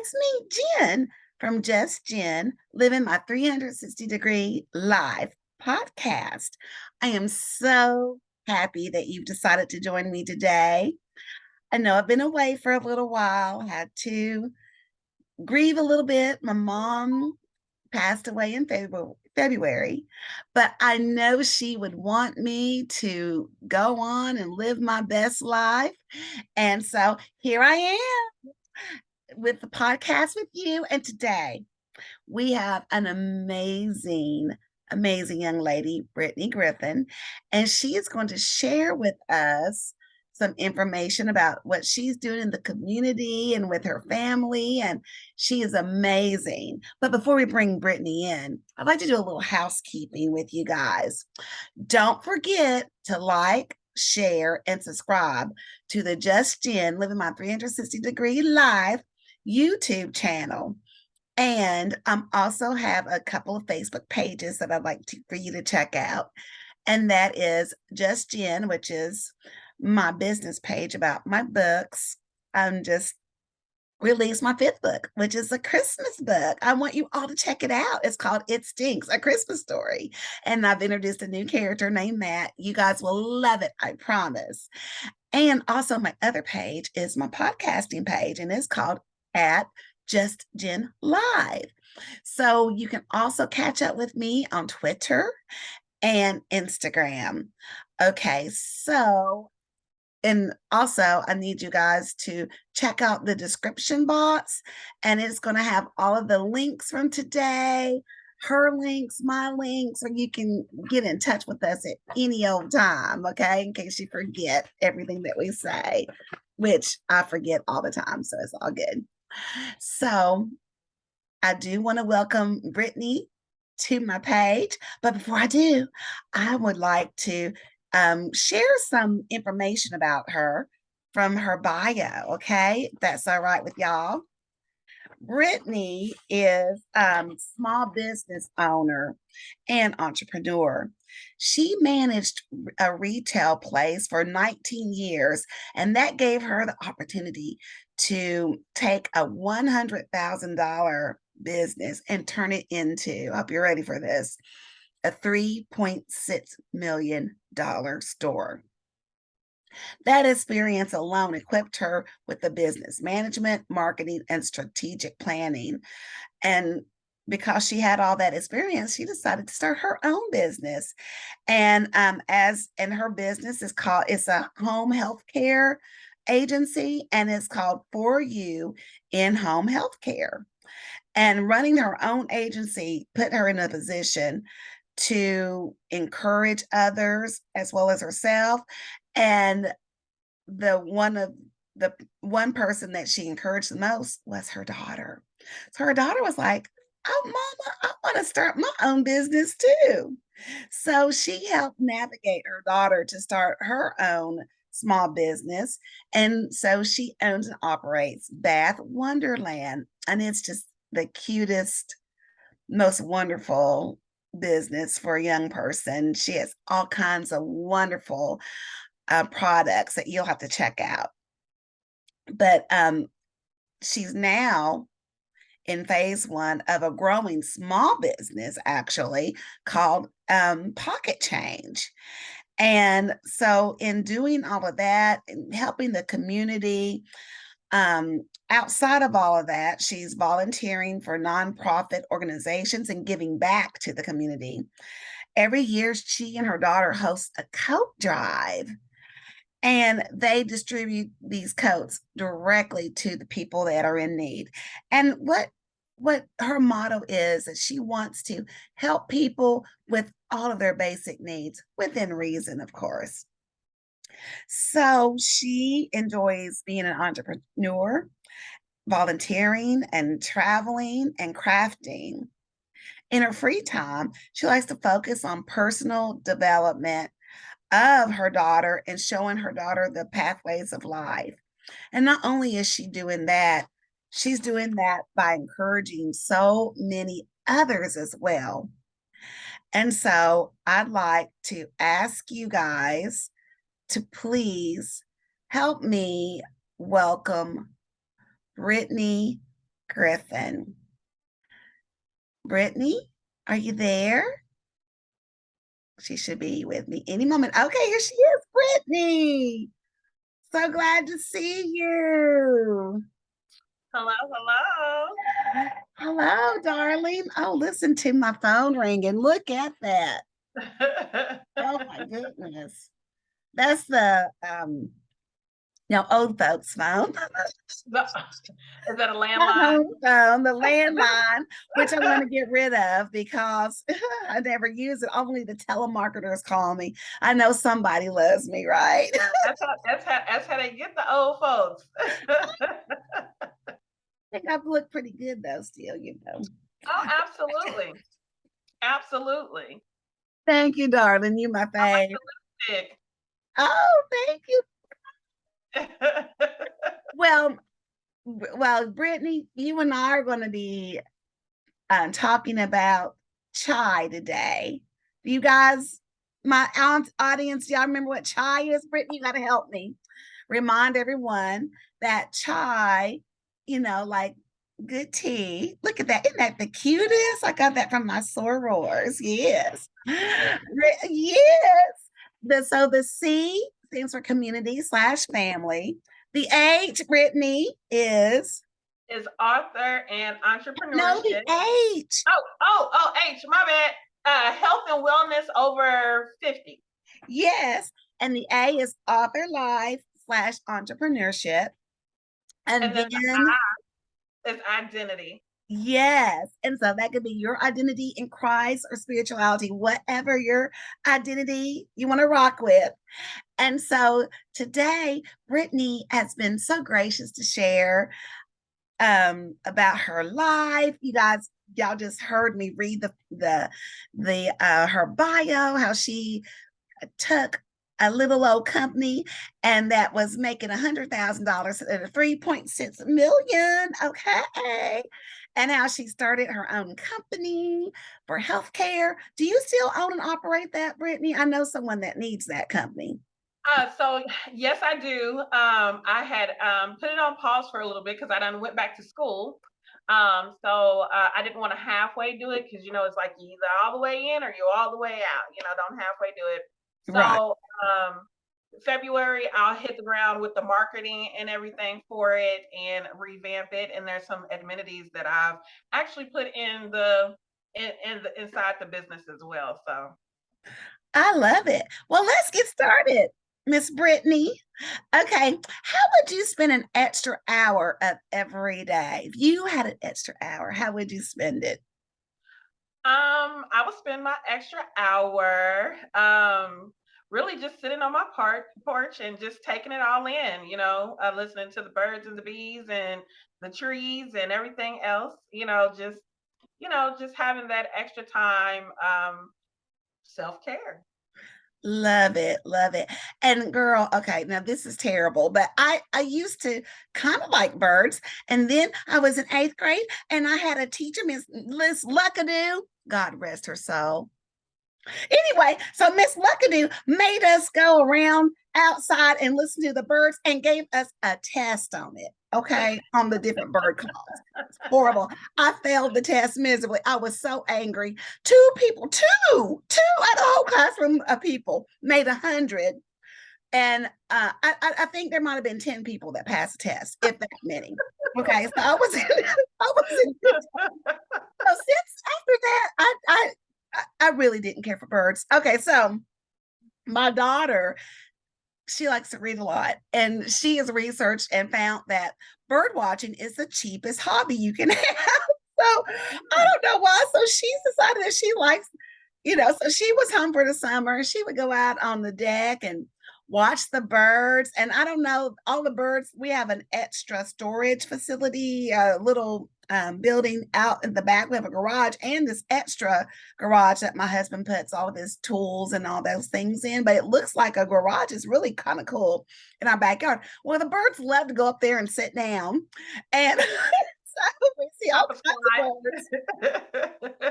It's me, Jen, from Just Jen, living my 360-degree life podcast. I am so happy that you've decided to join me today. I know I've been away for a little while, had to grieve a little bit. My mom passed away in February, but I know she would want me to go on and live my best life. And so here I am with the podcast with you. And today we have an amazing young lady, Brittiney Griffin, and she is going to share with us some information about what she's doing in the community and with her family. And she is amazing. But before we bring Brittiney in, I'd like to do a little housekeeping with you guys. Don't forget to like, share, and subscribe to the Just Jen Living My 360-Degree Life YouTube channel. And I also have a couple of Facebook pages that I'd like for you to check out. And that is Just Jen, which is my business page about my books. I'm just released my fifth book, which is a Christmas book. I want you all to check it out. It's called It Stinks, A Christmas Story. And I've introduced a new character named Matt. You guys will love it, I promise. And also my other page is my podcasting page, and it's called At Just Jen Live. So you can also catch up with me on Twitter and Instagram. Okay, so and also I need you guys to check out the description box, and it's going to have all of the links from today, her links, my links, or you can get in touch with us at any old time, okay, in case you forget everything that we say, which I forget all the time, so it's all good. So I do want to welcome Brittiney to my page, but before I do, I would like to share some information about her from her bio, okay? If that's all right with y'all. Brittiney is small business owner and entrepreneur. She managed a retail place for 19 years, and that gave her the opportunity to take a $100,000 business and turn it into, I hope you're ready for this, a $3.6 million store. That experience alone equipped her with the business management, marketing, and strategic planning. And because she had all that experience, she decided to start her own business. And her business is called, it's a home health care agency, and it's called For You in Home Health Care. And running her own agency put her in a position to encourage others as well as herself. And the one person that she encouraged the most was her daughter. So her daughter was like, "Oh, mama, I want to start my own business too." So she helped navigate her daughter to start her own small business. And so she owns and operates Bath Wonderland. And it's just the cutest, most wonderful business for a young person. She has all kinds of wonderful products that you'll have to check out. But she's now in phase one of a growing small business, actually, called Pocket Change. And so, in doing all of that and helping the community, outside of all of that, she's volunteering for nonprofit organizations and giving back to the community. Every year, she and her daughter host a coat drive, and they distribute these coats directly to the people that are in need. And what her motto is that she wants to help people with all of their basic needs within reason, of course. So she enjoys being an entrepreneur, volunteering and traveling and crafting. In her free time, she likes to focus on personal development of her daughter and showing her daughter the pathways of life. And not only is she doing that, she's doing that by encouraging so many others as well. And so I'd like to ask you guys to please help me welcome Brittiney Griffin. Brittany, are you there? She should be with me any moment. Okay, here she is, Brittany. So glad to see you. Hello, hello. Hello, darling. Oh, listen to my phone ringing. Look at that. Oh my goodness. That's the old folks phone. Is that a My landline? home phone, the landline, which I want to get rid of because I never use it. Only the telemarketers call me. I know somebody loves me, right? That's how they get the old folks. I think I've looked pretty good though, still. Oh, absolutely. Absolutely. Thank you, darling. You my I like fave. the lipstick. Oh, thank you. Well, Brittany, you and I are going to be talking about chai today. You guys, my audience, y'all remember what chai is? Brittany, you got to help me remind everyone that chai, like good tea. Look at that. Isn't that the cutest? I got that from my sorors. Yes. Yes. So the C stands for community/family. The H, Brittany, is Is author and no, the entrepreneurship. H. H, my bad. Health and wellness over 50. Yes. And the A is author life/entrepreneurship. And And then the then, I is identity. yes. And so that could be your identity in Christ or spirituality, whatever your identity you want to rock with. And so today, Brittany has been so gracious to share about her life. Y'all just heard me read the her bio, how she took a little old company and that was making $100,000 at a 3.6 million. Okay. And how she started her own company for healthcare. Do you still own and operate that, Brittany? I know someone that needs that company. So yes, I do. I had put it on pause for a little bit because I done went back to school. So I didn't want to halfway do it because it's like you either all the way in or you're all the way out. Don't halfway do it. Right. So February, I'll hit the ground with the marketing and everything for it and revamp it. And there's some amenities that I've actually put inside the business as well. So I love it. Well, let's get started, Miss Brittany. Okay, how would you spend an extra hour of every day? If you had an extra hour, how would you spend it? I would spend my extra hour, really just sitting on my porch and just taking it all in, listening to the birds and the bees and the trees and everything else, just having that extra time, self-care. Love it, love it. And girl, okay, now this is terrible, but I used to kind of like birds, and then I was in eighth grade, and I had a teacher, Miss Luckadoo, God rest her soul. Anyway, so Miss Luckadoo made us go around outside and listen to the birds and gave us a test on it. Okay, on the different bird calls. It's horrible. I failed the test miserably. I was so angry. Two out of a whole classroom of people made 100. And I think there might have been 10 people that passed the test, if that many. Okay, so I was in so since after that, I really didn't care for birds. Okay, so my daughter, she likes to read a lot, and she has researched and found that bird watching is the cheapest hobby you can have. So I don't know why. So she's decided that she likes, so she was home for the summer. She would go out on the deck and watch the birds. And I don't know, all the birds, we have an extra storage facility, a little building out in the back. We have a garage and this extra garage that my husband puts all of his tools and all those things in. But it looks like a garage. Is really kind of cool in our backyard. Well, the birds love to go up there and sit down. And so we see all kinds of birds.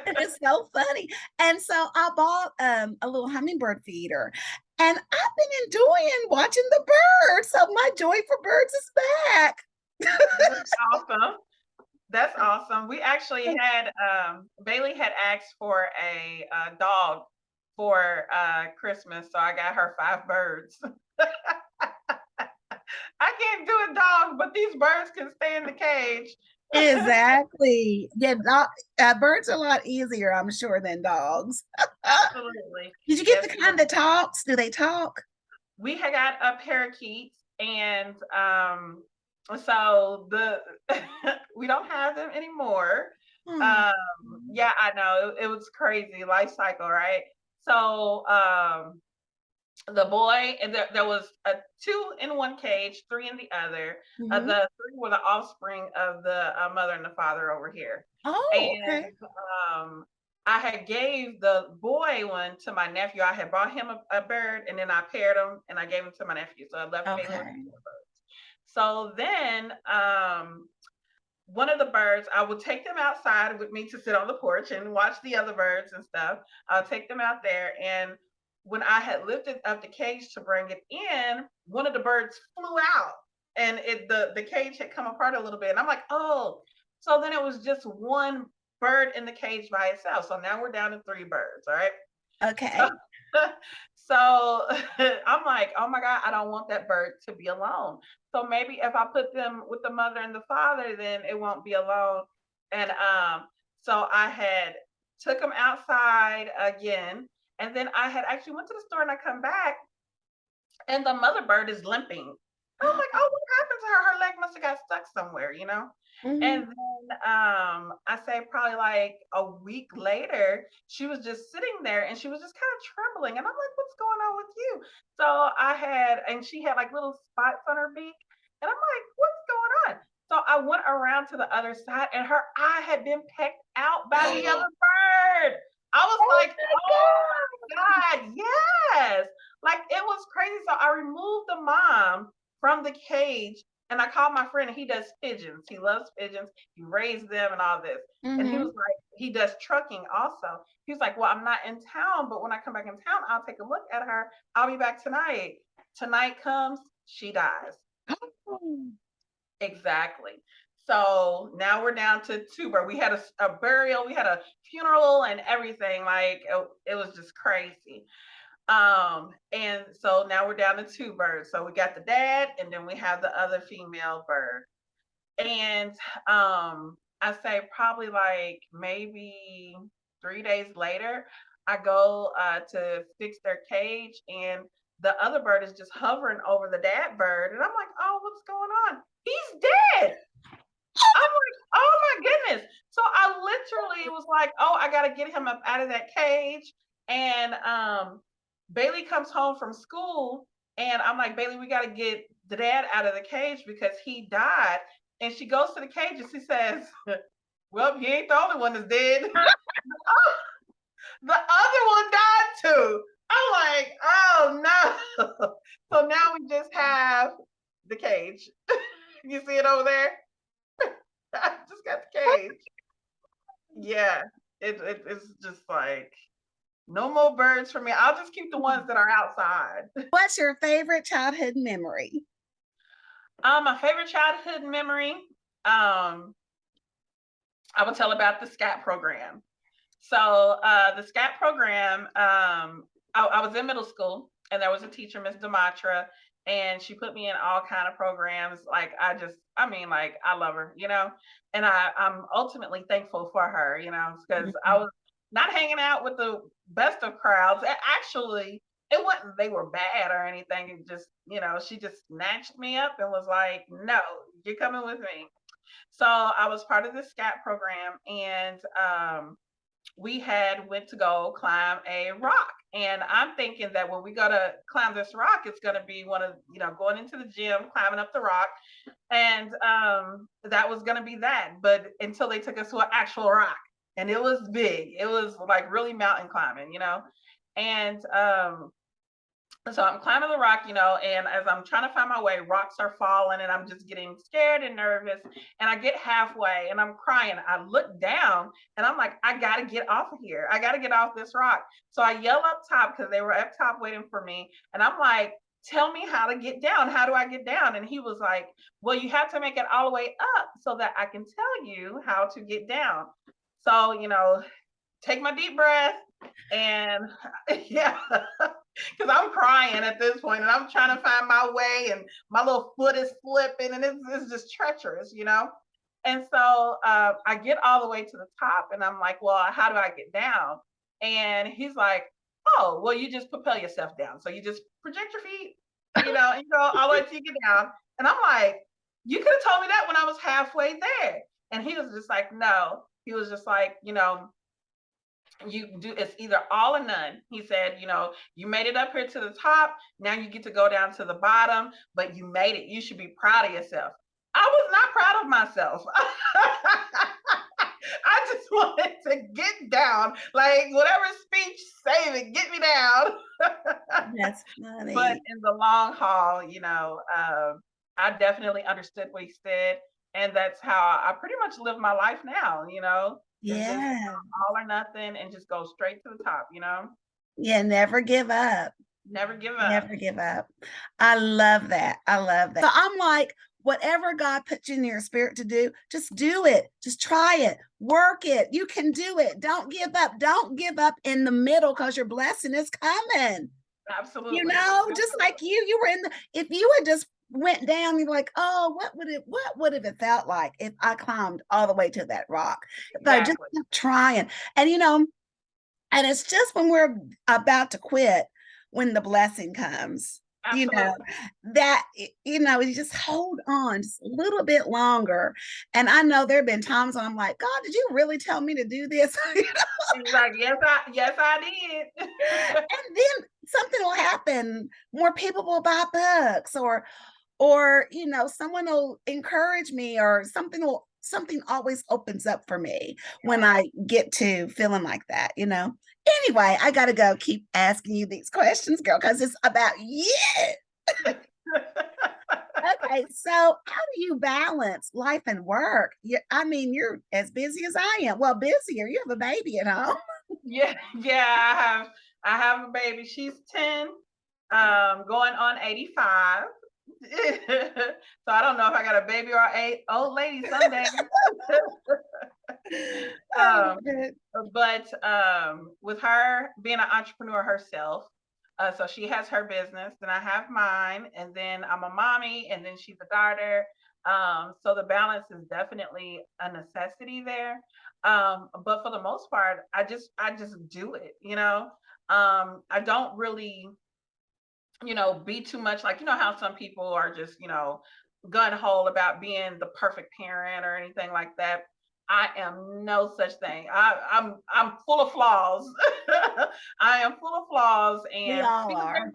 And it's so funny. And so I bought a little hummingbird feeder. And I've been enjoying watching the birds. So my joy for birds is back. That's awesome. That's awesome. We actually had Bailey had asked for a dog for Christmas, so I got her 5 birds. I can't do a dog, but these birds can stay in the cage. Exactly. Yeah, birds are a lot easier, I'm sure, than dogs. Absolutely. Did you get Yes, the kind that talks? Do they talk? we had got a parakeet, and so the we don't have them anymore. Hmm. Um, yeah, I know it was crazy life cycle, right? So the boy, and there was a 2 in 1 cage, 3 in the other. Mhm. The 3 were the offspring of the mother and the father over here, Oh, okay. and I had gave the boy one to my nephew. I had bought him a bird, and then I paired him, and I gave him to my nephew. So I left Bailey with Okay. 4 birds. So then one of the birds, I would take them outside with me to sit on the porch and watch the other birds and stuff. I'll take them out there. And when I had lifted up the cage to bring it in, one of the birds flew out, and the cage had come apart a little bit. And I'm like, oh, so then it was just one bird in the cage by itself. So now we're down to 3 birds. All right. So, Okay. so I'm like, oh my God, I don't want that bird to be alone. So maybe if I put them with the mother and the father, then it won't be alone. And so I had took them outside again, and then I had actually went to the store, and I come back, and the mother bird is limping. I was like, oh, what happened to her? Her leg must have got stuck somewhere, you know? Mhm. And then I say probably like a week later, she was just sitting there, and she was just kind of trembling. And I'm like, what's going on with you? So and she had like little spots on her beak. And I'm like, what's going on? So I went around to the other side, and her eye had been pecked out by the other bird. I was Oh like, my oh my God, yes. Like it was crazy. So I removed the mom from the cage, and I called my friend, and he does pigeons. He loves pigeons. He raised them and all this. God. And he was Mhm. like, he does trucking also. He was like, well, I'm not in town, but when I come back in town, I'll take a look at her. I'll be back tonight. Tonight comes, she dies. Oh. Exactly. So now we're down to 2 birds. We had a burial, we had a funeral and everything. Like it was just crazy. And so now we're down to 2 birds. So we got the dad, and then we have the other female bird. And I say probably like maybe 3 days later, I go to fix their cage, and the other bird is just hovering over the dad bird. And I'm like, oh, what's going on? He's dead. I'm like, oh my goodness. So I literally was like, oh, I gotta get him up out of that cage. And Bailey comes home from school, and I'm like, Bailey, we gotta get the dad out of the cage because he died. And she goes to the cage, and she says, well, he ain't the only one that's dead. The other one died too. I'm like, oh no. So now we just have the cage. You see it over there? I just got the cage. Yeah, it's just like no more birds for me. I'll just keep the ones that are outside. What's your favorite childhood memory? My favorite childhood memory, I will tell about the SCAT program. So the SCAT program, I was in middle school, and there was a teacher, Miss Dematra, and she put me in all kind of programs. Like like I love her, and I'm ultimately thankful for her, because I Mhm. was not hanging out with the best of crowds. Actually, it wasn't they were bad or anything. It just, she just snatched me up and was like, no, you're coming with me. So I was part of the SCAT program, and we had went to go climb a rock. And I'm thinking that when we go to climb this rock, it's going to be one of, going into the gym, climbing up the rock. And that was going to be that. But until they took us to an actual rock, and it was big, it was like really mountain climbing, And so I'm climbing the rock, and as I'm trying to find my way, rocks are falling, and I'm just getting scared and nervous. And I get halfway, and I'm crying. I look down, and I'm like, I got to get off of here. I got to get off this rock. So I yell up top, because they were up top waiting for me. And I'm like, tell me how to get down. How do I get down? And he was like, well, you have to make it all the way up so that I can tell you how to get down. So, take my deep breath and yeah, because I'm crying at this point and I'm trying to find my way and my little foot is slipping and it's just treacherous. And so I get all the way to the top and I'm like, well, how do I get down? And he's like, oh, well, you just propel yourself down. So you just project your feet, and you go all the way till you get down. And I'm like, you could have told me that when I was halfway there. And he was just like, no. He was just like, you do, it's either all or none. He said, you made it up here to the top. Now you get to go down to the bottom, but you made it. You should be proud of yourself. I was not proud of myself. I just wanted to get down, like whatever speech, save it, get me down. That's But funny. in the long haul, I definitely understood what he said, and that's how I pretty much live my life now. It's just Yeah. all or nothing, and just go straight to the top. Yeah, never give up. Never give up. Never give up. I love that. I love that. So I'm like, whatever God puts in your spirit to do, just do it. Just try it. Work it. You can do it. Don't give up. Don't give up in the middle because your blessing is coming. Absolutely. Just like you were if you had just went down, you're like, oh, what would have it felt like if I climbed all the way to that rock? If I just Exactly. kept trying. And and it's just when we're about to quit when the blessing comes, Absolutely. that, you just hold on just a little bit longer. And I know there have been times when I'm like, God, did you really tell me to do this? He's like, yes, I did. And then something will happen. More people will buy books or someone will encourage me or something always opens up for me when Yeah. I get to feeling like that. Anyway, I gotta go keep asking you these questions, girl, because it's about you. Okay, so how do you balance life and work? I mean, you're as busy as I am. Well, busier. You have a baby at home. Yeah, yeah, I have a baby. She's 10, going on 85. So I don't know if I got a baby or a old lady someday. I love um, it. but with her being an entrepreneur herself, so she has her business, then I have mine, and then I'm a mommy, and then she's a daughter. So the balance is definitely a necessity there. But for the most part, I just do it. I don't really, be too much like how some people are just gun hole about being the perfect parent or anything like that. I am no such thing. I'm full of flaws. I am full of flaws, We and all because are.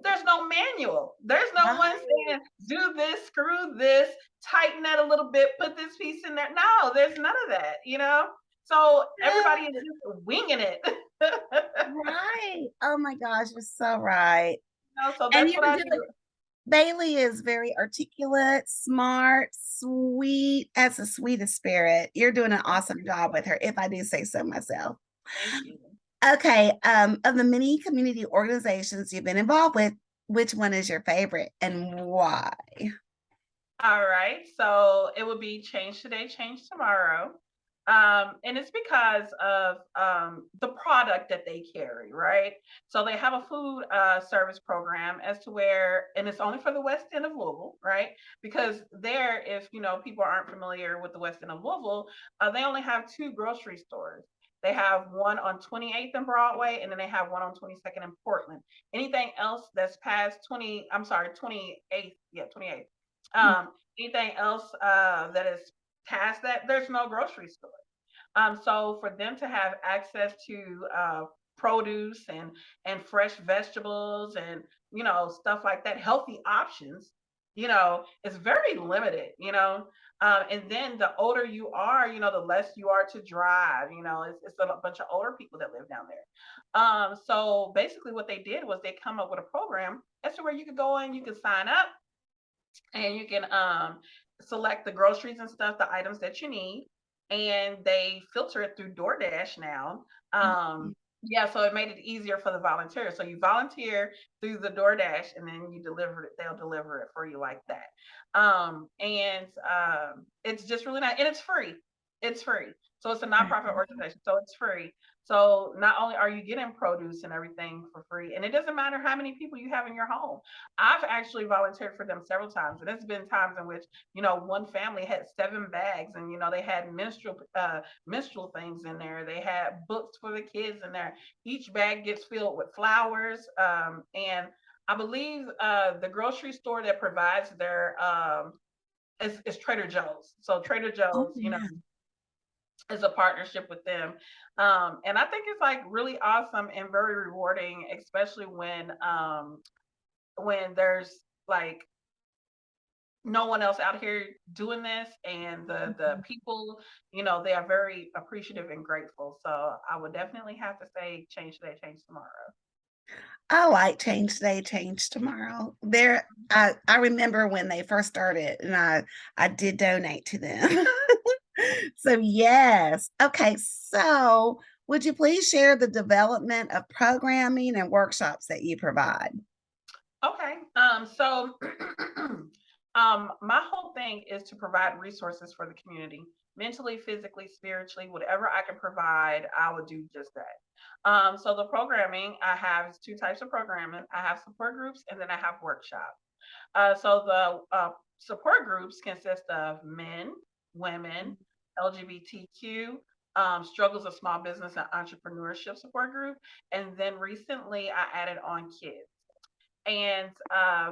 there's no manual. There's no one Right. saying do this, screw this, tighten that a little bit, put this piece in there. No, there's none of that. So everybody is just winging it. Right. Oh my gosh, you're so right. So And that's you're what I doing do. Bailey is very articulate, smart, sweet, as the sweetest spirit. You're doing an Thank awesome you. job with her, if I do say so myself. Thank you. Okay, of the many community organizations you've been involved with, which one is your favorite and why? All right. So it would be change today, change tomorrow. And it's because of the product that they carry, right? So they have a food service program as to where, and it's only for the West End of Louisville, right? Because there, if people aren't familiar with the West End of Louisville, they only have two grocery stores. They have one on 28th and Broadway, and then they have one on 22nd and Portland. Anything else that's past 28th, yeah, 28th. Anything else that is past that, there's no grocery store. So for them to have access to produce and fresh vegetables and stuff like that, healthy options, is very limited. And then the older you are, the less you are to drive. It's a bunch of older people that live down there. So basically, what they did was they come up with a program as to where you could go and you could sign up and you can select the groceries and stuff, the items that you need, and they filter it through DoorDash now. Yeah, so it made it easier for the volunteers. So you volunteer through the DoorDash and then you deliver it, they'll deliver it for you like that. It's just really nice and it's free. It's free. So it's a nonprofit organization. So it's free. So not only are you getting produce and everything for free, and it doesn't matter how many people you have in your home. I've actually volunteered for them several times. And there's been times in which, one family had 7 bags and they had menstrual things in there. They had books for the kids in there. Each bag gets filled with flowers. And I believe the grocery store that provides their is Trader Joe's. So Trader Oh, Joe's, yeah. is a partnership with them. And I think it's like really awesome and very rewarding, especially when there's like no one else out here doing this and the Mhm. people, they are very appreciative and grateful. So I would definitely have to say change today, change tomorrow. I like Change Today, Change Tomorrow. I remember when they first started, and I did donate to them. So, yes. Okay, so would you please share the development of programming and workshops that you provide? Okay. So my whole thing is to provide resources for the community, mentally, physically, spiritually, whatever I can provide, I would do just that. So the programming I have is two types of programming. I have support groups and then I have workshops. So the support groups consist of men, women, LGBTQ, struggles of small business and entrepreneurship support group. And then recently I added on kids. And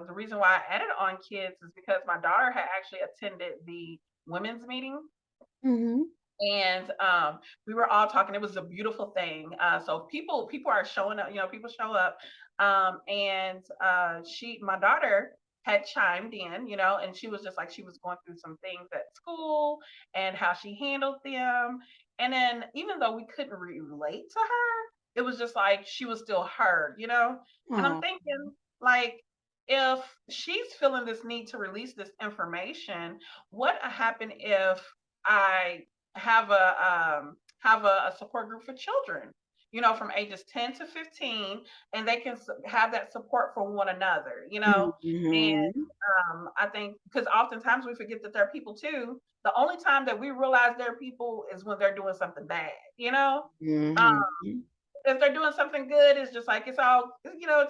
the reason why I added on kids is because my daughter had actually attended the women's meeting Mhm. and we were all talking. It was a beautiful thing. So people are showing up. People show up, and my daughter had chimed in, and she was just like she was going through some things at school and how she handled them. And then even though we couldn't relate to her, it was just like she was still heard. And I'm Aw. thinking like. If she's feeling this need to release this information, what happen if I have a support group for children, from ages 10 to 15, and they can have that support for one another. And Mhm. I think because oftentimes we forget that they're people too. The only time that we realize they're people is when they're doing something bad. Um, Mhm. if they're doing something good, it's just like it's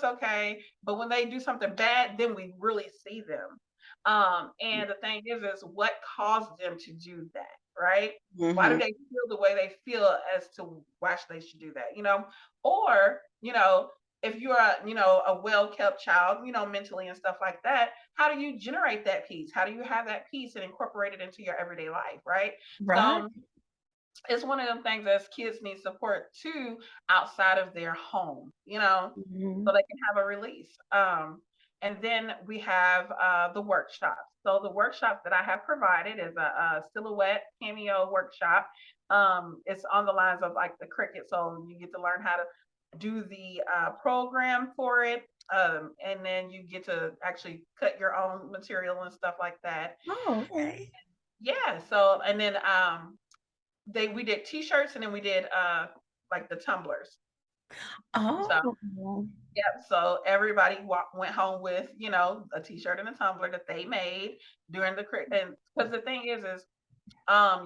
okay. But when they do something bad, then we really see them. And the thing is what caused them to do that, right? Why do Mhm. they feel the way they feel as to why they should do that? Or, if you're a well-kept child, mentally and stuff like that, how do you generate that peace? How do you have that peace and incorporate it into your everyday life, right? Right. So it's one of them things as kids need support too outside of their home, so Mhm. they can have a release. And then we have the workshops. So the workshop that I have provided is a silhouette cameo workshop. It's on the lines of like the cricket, so you get to learn how to do the program for it. And then you get to actually cut your own material and stuff like that. Oh, okay. Yeah. So and then we did t-shirts and then we did like the tumblers. So Oh. yeah, so everybody went home with a t-shirt and a tumbler that they made during and because the thing is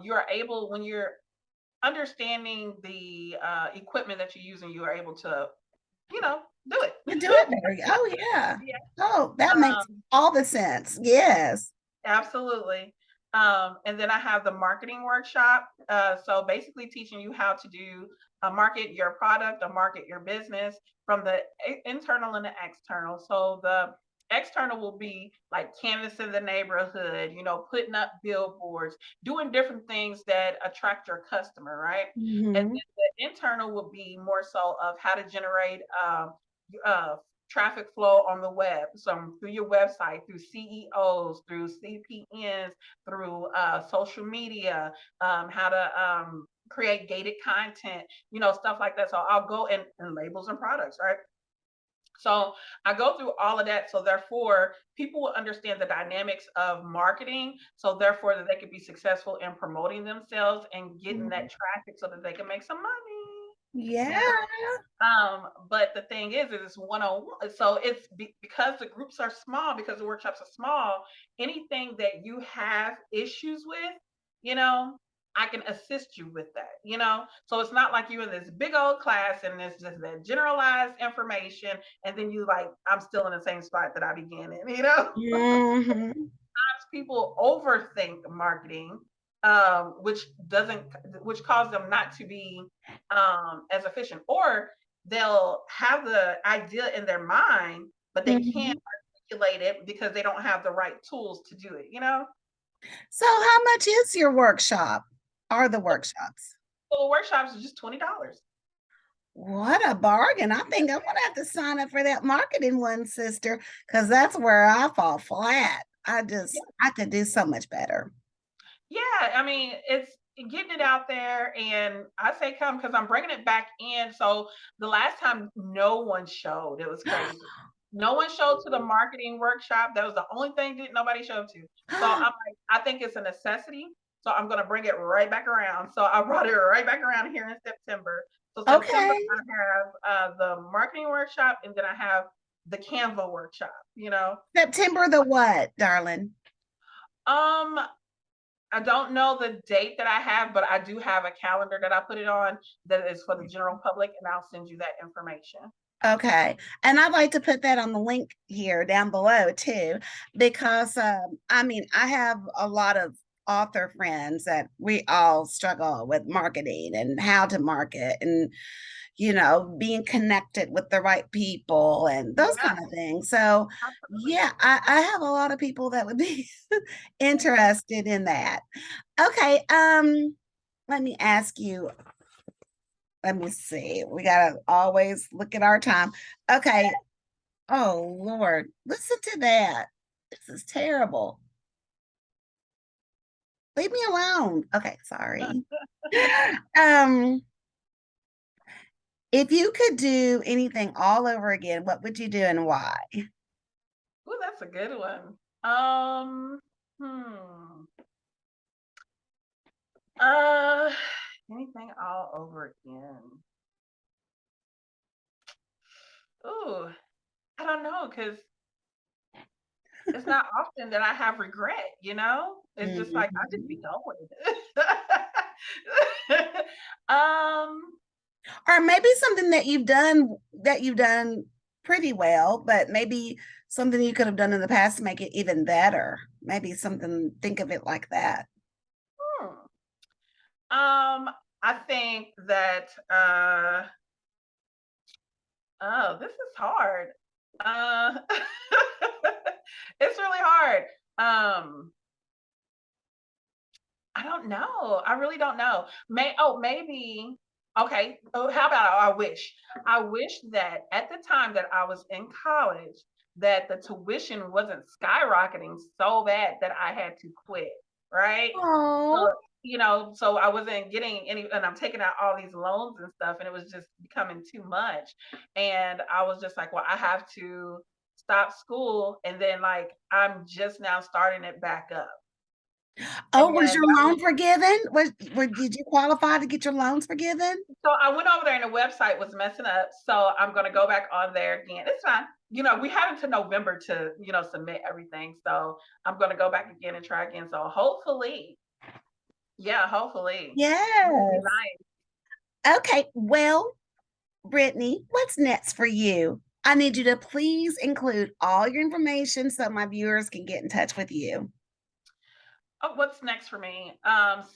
you're able when you're understanding the equipment that you're using, you are able to do it. You do it better. Oh, yeah. Yeah. Oh, that makes um, all the sense. Yes. Absolutely. And then I have the marketing workshop. So basically teaching you how to do market your product or market your business from the internal and the external. So the external will be like canvassing the neighborhood, putting up billboards, doing different things that attract your customer, right? And Mhm. then the internal will be more so of how to generate uh, traffic flow on the web. So through your website, through CEOs, through CPNs, through social media, how to create gated content, stuff like that. So I'll go and labels and products, right? So I go through all of that. So therefore, people will understand the dynamics of marketing. So therefore, that they could be successful in promoting themselves and getting that Mhm. traffic so that they can make some money. Yeah. You know? But the thing is, it's one-on-one. So it's because the groups are small, because the workshops are small, anything that you have issues with, you know, I can assist you with that, you know. So it's not like you're in this big old class and it's just that generalized information, and then you like, I'm still in the same spot that I began in, you know. Hmm. People overthink marketing, which doesn't, which cause them not to be as efficient, or they'll have the idea in their mind, but they can't Hmm. articulate it because they don't have the right tools to do it. You know, So how much is your workshop? Are the workshops? so the workshops are just $20. What a bargain. I think I'm gonna have to sign up for that marketing one, sister, because that's where I fall flat. I could do so much better. Yeah, I mean, it's getting it out there, and I say come because I'm bringing it back in. So the last time, no one showed. It was crazy. No one showed to the marketing workshop. That was the only thing that nobody showed to. So I'm like, I think it's a necessity. So I'm gonna bring it right back around. So I brought it right back around here in September. So September, Okay. I have the marketing workshop, and then I have the Canva workshop. You know, September the what, darling? um, I don't know the date that I have, but I do have a calendar that I put it on that is for the general public, and I'll send you that information. Okay. And I'd like to put that on the link here down below too, because I mean, I have a lot of author friends that we all struggle with marketing and how to market and, being connected with the right people and those Yeah, kind of things. So, absolutely. yeah, I have a lot of people that would be interested in that. Okay. Let me ask you, let me see. We gotta always look at our time. Okay. Oh Lord, listen to that. This is terrible. Leave me alone. Okay, sorry. Um, if you could do anything all over again, what would you do and why? Ooh, that's a good one. Um, hmm. Uh, anything all over again? Ooh, I don't know, because it's not often that I have regret. You know, it's just like I just be Mhm. done with it. um, Or maybe something that you've done pretty well, but maybe something you could have done in the past to make it even better. Maybe something, think of it like that. hmm. I think that oh, this is hard. Uh it's really hard. Um I don't know. I really don't know. Maybe okay. Oh, how about I wish? I wish that at the time that I was in college that the tuition wasn't skyrocketing so bad that I had to quit, right? Oh. So, so I wasn't getting any, and I'm taking out all these loans and stuff, and it was just becoming too much. And I was just like, well, I have to stop school. And then, like, I'm just now starting it back up. And Oh, was your that was, loan forgiven? Did you qualify to get your loans forgiven? so I went over there and the website was messing up. So I'm going to go back on there again. It's fine. We have until November to, submit everything. So I'm going to go back again and try again. So hopefully, yeah, hopefully it'll be Yes. nice. Okay. Well, Brittany, what's next for you? I need you to please include all your information so my viewers can get in touch with you. Oh, what's next for me?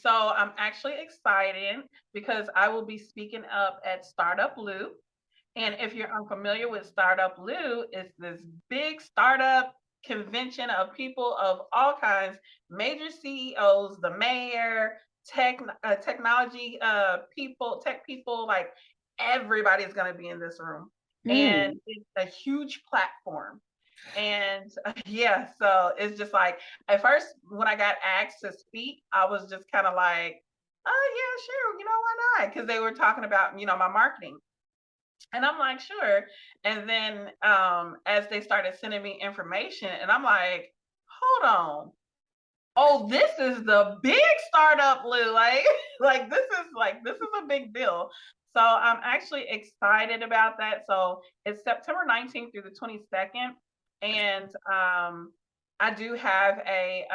So I'm actually excited because I will be speaking up at Startup Blue. And if you're unfamiliar with Startup Blue, it's this big startup convention of people of all kinds, major CEOs, the mayor, technology people, tech people, like everybody's going to be in this room. And Mm. it's a huge platform. And yeah, so it's just like at first when I got asked to speak, I was just kind of like, oh yeah, sure, why not? Because they were talking about, my marketing. And I'm like, sure. And then as they started sending me information, and I'm like, hold on. Oh, this is the big startup, Lou. Like, like this is a big deal. So I'm actually excited about that. So it's September 19th through the 22nd. And I do have a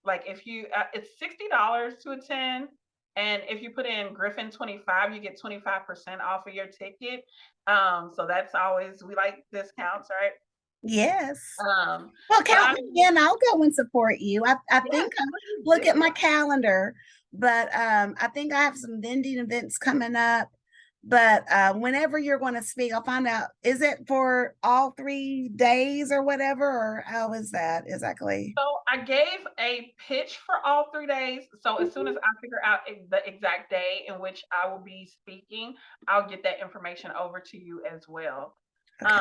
like if you it's $60 to attend. And if you put in Griffin 25, you get 25% off of your ticket. So that's always, we like discounts, right? Yes. Um, Well, but count I'm, me in. I'll go and support you. I yes, think I please look at do. my calendar, but I think I have some vending events coming up. But whenever you're going to speak, I'll find out. Is it for all 3 days or whatever, or how is that exactly? So I gave a pitch for all 3 days. So as soon as Mhm. I figure out the exact day in which I will be speaking, I'll get that information over to you as well. Okay.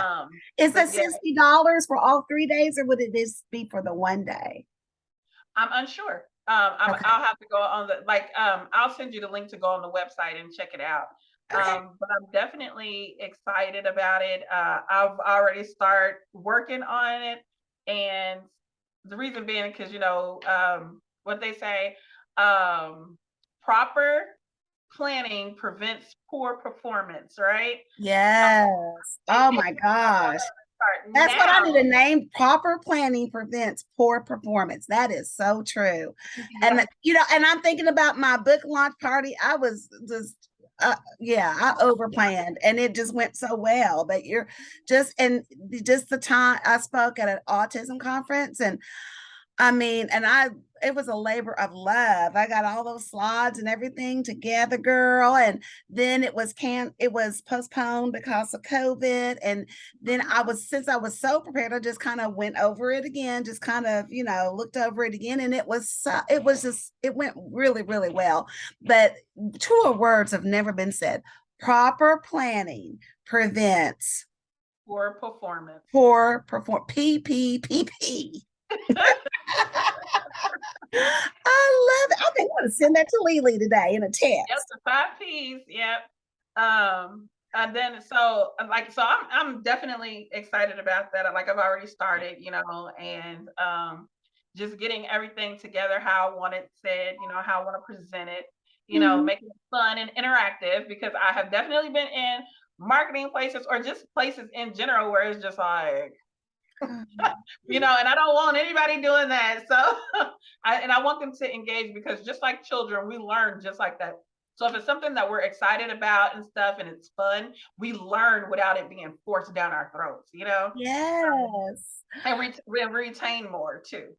Is that But yeah, $60 for all 3 days, or would it just be for the one day? I'm unsure. Okay. I'll have to go on the I'll send you the link to go on the website and check it out. Okay. But I'm definitely excited about it. I've already started working on it, and the reason being because what they say, proper planning prevents poor performance, right? So Yes. Oh my I want gosh. to start That's what I need now. to name. Proper planning prevents poor performance. That is so true. And Yes. and I'm thinking about my book launch party. I was just yeah, I overplanned and it just went so well. But you're just the time I spoke at an autism conference, and I mean, it was a labor of love. I got all those slides and everything together, girl. And then it was postponed because of COVID. And then since I was so prepared, I just kind of went over it again, just kind of, looked over it again. And it went really, really well. But truer words have never been said. Proper planning prevents Poor performance. PPPP. I love it. I think I'm gonna send that to Lily today in a Yep, text. the 5 Ps. Yep. And then so I'm definitely excited about that. Like I've already started, and just getting everything together how I want it said, how I want to present it, Mhm. making it fun and interactive because I have definitely been in marketing places or just places in general where it's just like and I don't want anybody doing that. So, I want them to engage because just like children, we learn just like that. So if it's something that we're excited about and stuff, and it's fun, we learn without it being forced down our throats, Yes. and we retain more too.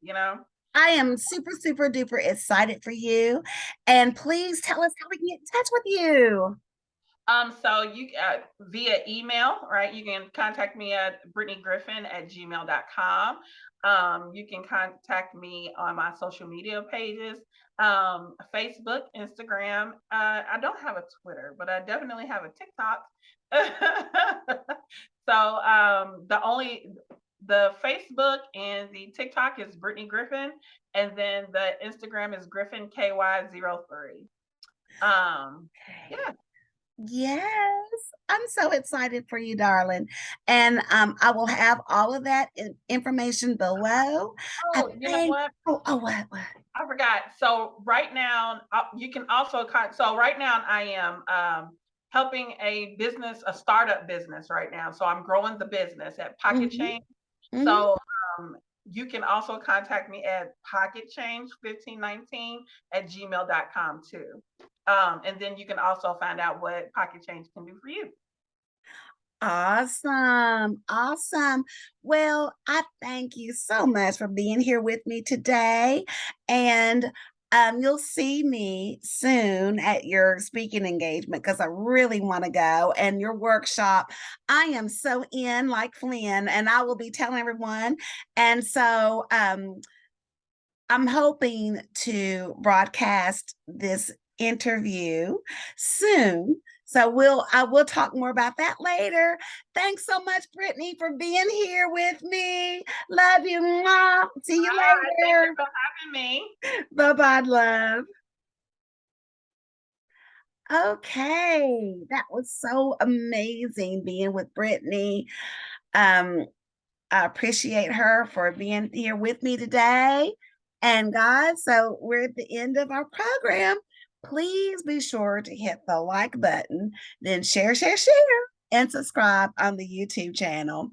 I am super, super duper excited for you. And please tell us how we can get in touch with you. So you via email, right? You can contact me at BrittineyGriffin@gmail.com. You can contact me on my social media pages, Facebook, Instagram. I don't have a Twitter, but I definitely have a TikTok. So the Facebook and the TikTok is Brittiney Griffin, and then the Instagram is Griffin KY03. Okay. Yeah. Yes, I'm so excited for you, darling. And I will have all of that information below. I Oh, you know think, what? what? I forgot. So right now, you can also so right now I am helping a startup business right now. So I'm growing the business at Pocket Hmm. Change. Hmm. So you can also contact me at pocketchange1519@gmail.com too. And then you can also find out what Pocket Change can do for you. Awesome. Awesome. Well, I thank you so much for being here with me today. And you'll see me soon at your speaking engagement because I really want to go. And your workshop, I am so in like Flynn, and I will be telling everyone. And so I'm hoping to broadcast this interview soon. So I will talk more about that later. Thanks so much, Brittiney, for being here with me. Love you. Mwah. See you All right. Thank you later. for having me. Bye-bye, love. Okay, that was so amazing being with Brittiney. Um, I appreciate her for being here with me today. And guys, so we're at the end of our program. please be sure to hit the like button, then share, and subscribe on the YouTube channel.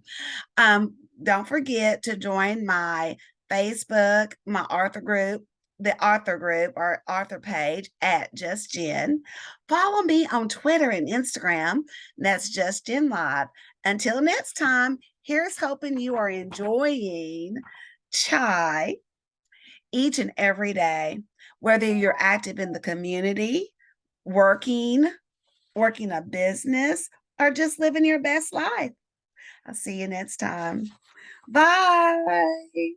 Don't forget to join my Facebook, my author group, the author group or author page at Just Gin. Follow me on Twitter and Instagram. That's Just Gin Live. Until next time, here's hoping you are enjoying chai each and every day, whether you're active in the community, working, working a business, or just living your best life. I'll see you next time. Bye.